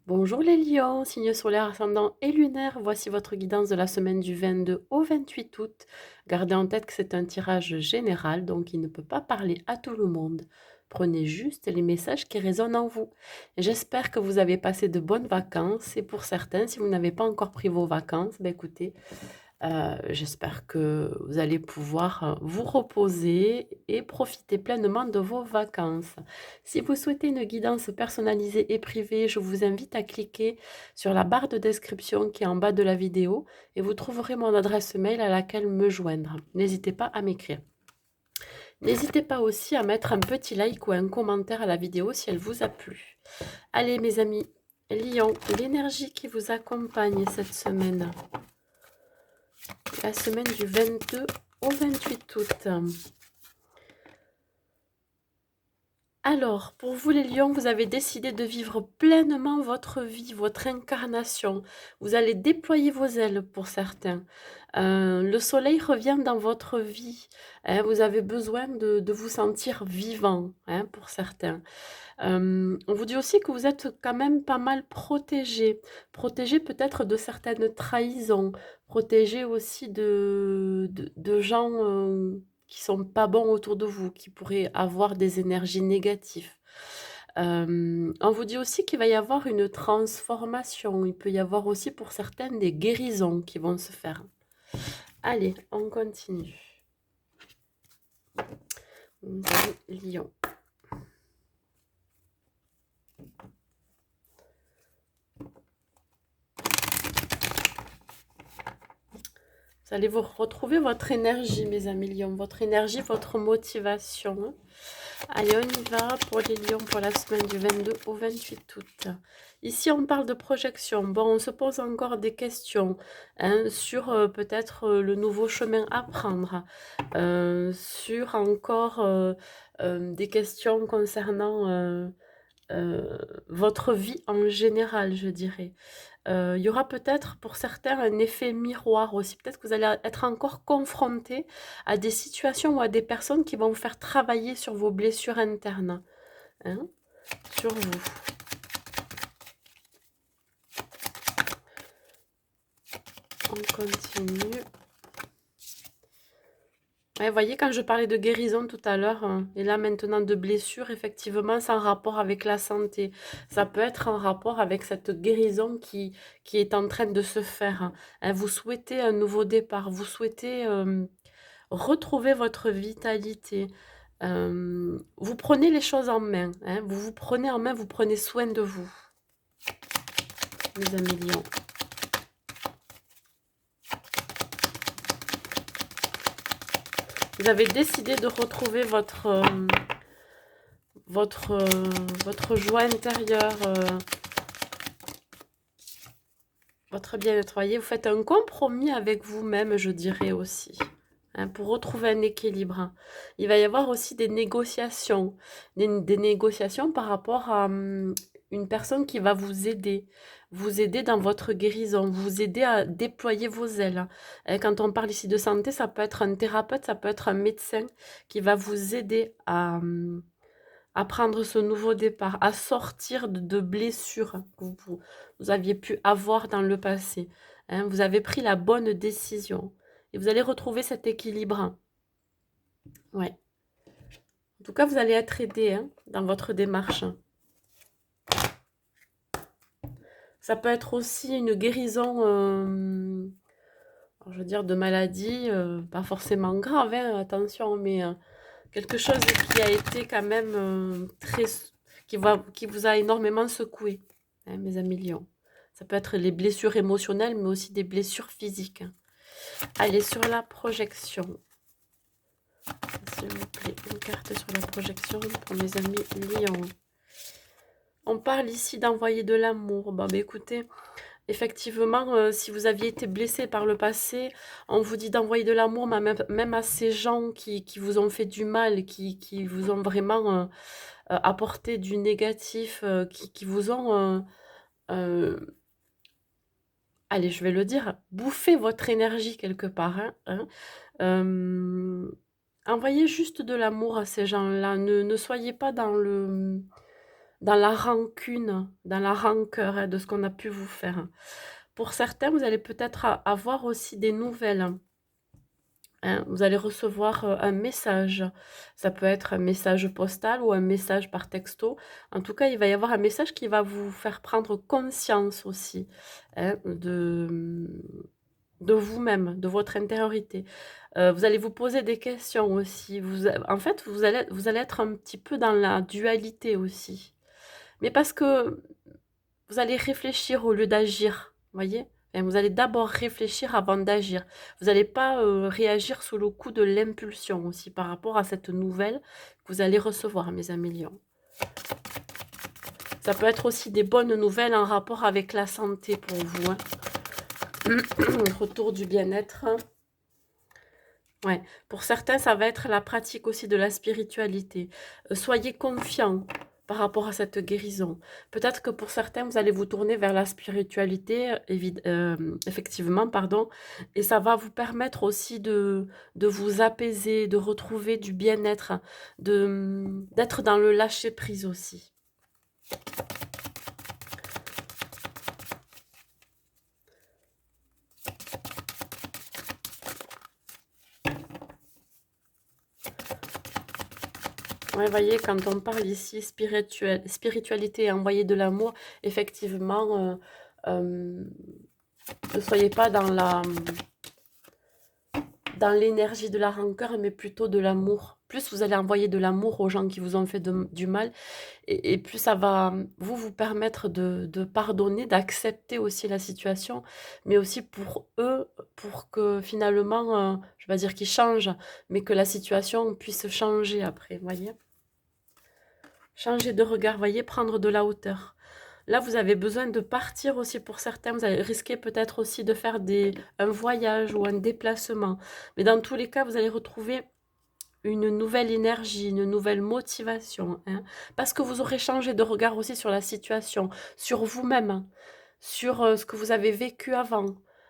Bonjour les lions, signe solaire ascendant et lunaire, voici votre guidance de la semaine du 22 au 28 août. Gardez en tête que c'est un tirage général, donc il ne peut pas parler à tout le monde. Prenez juste les messages qui résonnent en vous. J'espère que vous avez passé de bonnes vacances et pour certains, si vous n'avez pas encore pris vos vacances, ben écoutez, j'espère que vous allez pouvoir, vous reposer et profiter pleinement de vos vacances. Si vous souhaitez une guidance personnalisée et privée, je vous invite à cliquer sur la barre de description qui est en bas de la vidéo et vous trouverez mon adresse mail à laquelle me joindre. N'hésitez pas à m'écrire. N'hésitez pas aussi à mettre un petit like ou un commentaire à la vidéo si elle vous a plu. Allez mes amis, Lion, l'énergie qui vous accompagne cette semaine. La semaine du 22 au 28 août. Alors, pour vous les lions, vous avez décidé de vivre pleinement votre vie, votre incarnation. Vous allez déployer vos ailes pour certains. Le soleil revient dans votre vie, hein. Vous avez besoin de vous sentir vivant, hein, pour certains. On vous dit aussi que vous êtes quand même pas mal protégé. Protégé peut-être de certaines trahisons. Protégé aussi de gens qui sont pas bons autour de vous, qui pourraient avoir des énergies négatives. On vous dit aussi qu'il va y avoir une transformation. Il peut y avoir aussi pour certaines des guérisons qui vont se faire. Allez, on continue. Vous avez Lion. Vous allez vous retrouver votre énergie, mes amis lions, votre énergie, votre motivation. Allez, on y va pour les lions pour la semaine du 22 au 28 août. Ici, on parle de projection. Bon, on se pose encore des questions, hein, sur peut-être le nouveau chemin à prendre, sur encore des questions concernant votre vie en général, je dirais. Il y aura peut-être pour certains un effet miroir aussi. Peut-être que vous allez être encore confronté à des situations ou à des personnes qui vont vous faire travailler sur vos blessures internes, hein, sur vous. On continue. Ouais, vous voyez, quand je parlais de guérison tout à l'heure, hein, et là maintenant de blessure, effectivement, c'est en rapport avec la santé. Ça peut être en rapport avec cette guérison qui est en train de se faire, hein. Vous souhaitez un nouveau départ, vous souhaitez retrouver votre vitalité. Vous prenez les choses en main, hein, vous vous prenez en main, vous prenez soin de vous, mes amis lions. Vous avez décidé de retrouver votre joie intérieure, votre bien-être. Voyez, vous faites un compromis avec vous-même, je dirais aussi, hein, pour retrouver un équilibre, hein. Il va y avoir aussi des négociations, des négociations par rapport à une personne qui va vous aider dans votre guérison, vous aider à déployer vos ailes, hein. Quand on parle ici de santé, ça peut être un thérapeute, ça peut être un médecin qui va vous aider à prendre ce nouveau départ, à sortir de blessures que vous aviez pu avoir dans le passé, hein. Vous avez pris la bonne décision et vous allez retrouver cet équilibre. Ouais. En tout cas, vous allez être aidé, hein, dans votre démarche. Ça peut être aussi une guérison, je veux dire, de maladie, pas forcément grave, hein, attention, mais quelque chose qui a été quand même qui vous a énormément secoué, hein, mes amis lions. Ça peut être les blessures émotionnelles, mais aussi des blessures physiques, hein. Allez, sur la projection. S'il vous plaît, une carte sur la projection pour mes amis lions. On parle ici d'envoyer de l'amour. Bon, bah écoutez, effectivement, si vous aviez été blessé par le passé, on vous dit d'envoyer de l'amour, même à ces gens qui vous ont fait du mal, qui vous ont vraiment apporté du négatif, qui vous ont, allez, je vais le dire, bouffé votre énergie quelque part, hein. Envoyez juste de l'amour à ces gens-là. Ne soyez pas dans le dans la rancune, dans la rancœur, hein, de ce qu'on a pu vous faire. Pour certains, vous allez peut-être avoir aussi des nouvelles. Hein. Vous allez recevoir un message. Ça peut être un message postal ou un message par texto. En tout cas, il va y avoir un message qui va vous faire prendre conscience aussi, hein, de vous-même, de votre intériorité. Vous allez vous poser des questions aussi. En fait, vous allez être un petit peu dans la dualité aussi. Mais parce que vous allez réfléchir au lieu d'agir, voyez? Enfin, vous allez d'abord réfléchir avant d'agir. Vous n'allez pas réagir sous le coup de l'impulsion aussi par rapport à cette nouvelle que vous allez recevoir, mes amis lions. Ça peut être aussi des bonnes nouvelles en rapport avec la santé pour vous. Hein. Retour du bien-être. Ouais. Pour certains, ça va être la pratique aussi de la spiritualité. Soyez confiants par rapport à cette guérison. Peut-être que pour certains, vous allez vous tourner vers la spiritualité, effectivement, pardon, et ça va vous permettre aussi de vous apaiser, de retrouver du bien-être, d'être dans le lâcher-prise aussi. Ouais, voyez, quand on parle ici spiritualité et envoyer de l'amour, effectivement, ne soyez pas dans l'énergie de la rancœur, mais plutôt de l'amour. Plus vous allez envoyer de l'amour aux gens qui vous ont fait du mal, et plus ça va vous permettre de pardonner, d'accepter aussi la situation, mais aussi pour eux, pour que finalement, je ne vais pas dire qu'ils changent, mais que la situation puisse changer après, voyez. Changer de regard, voyez, prendre de la hauteur. Là, vous avez besoin de partir aussi pour certains. Vous allez risquer peut-être aussi de faire un voyage ou un déplacement. Mais dans tous les cas, vous allez retrouver une nouvelle énergie, une nouvelle motivation. Hein, parce que vous aurez changé de regard aussi sur la situation, sur vous-même, hein, sur ce que vous avez vécu avant.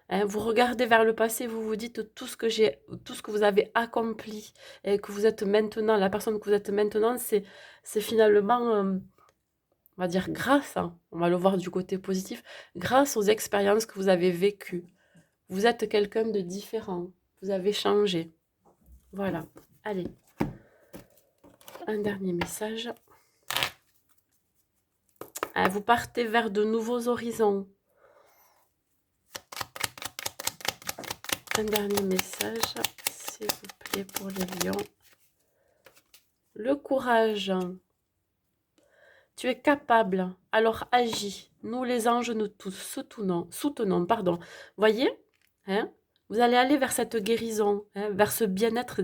Hein. Vous regardez vers le passé, vous vous dites tout ce que vous avez accompli et que vous êtes maintenant, la personne que vous êtes maintenant, c'est finalement, on va dire grâce, hein, on va le voir du côté positif, grâce aux expériences que vous avez vécues. Vous êtes quelqu'un de différent, vous avez changé. Voilà. Allez, un dernier message. Ah, vous partez vers de nouveaux horizons. Un dernier message, s'il vous plaît, pour les lions. Le courage. Tu es capable, alors agis. Nous, les anges, nous tous soutenons, pardon. Voyez, hein, vous allez aller vers cette guérison, hein, vers ce bien-être,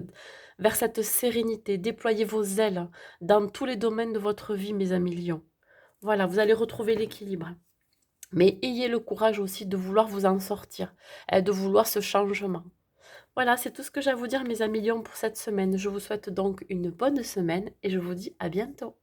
vers cette sérénité. Déployez vos ailes dans tous les domaines de votre vie, mes amis lions. Voilà, vous allez retrouver l'équilibre. Mais ayez le courage aussi de vouloir vous en sortir, hein, de vouloir ce changement. Voilà, c'est tout ce que j'ai à vous dire, mes amis lions, pour cette semaine. Je vous souhaite donc une bonne semaine et je vous dis à bientôt.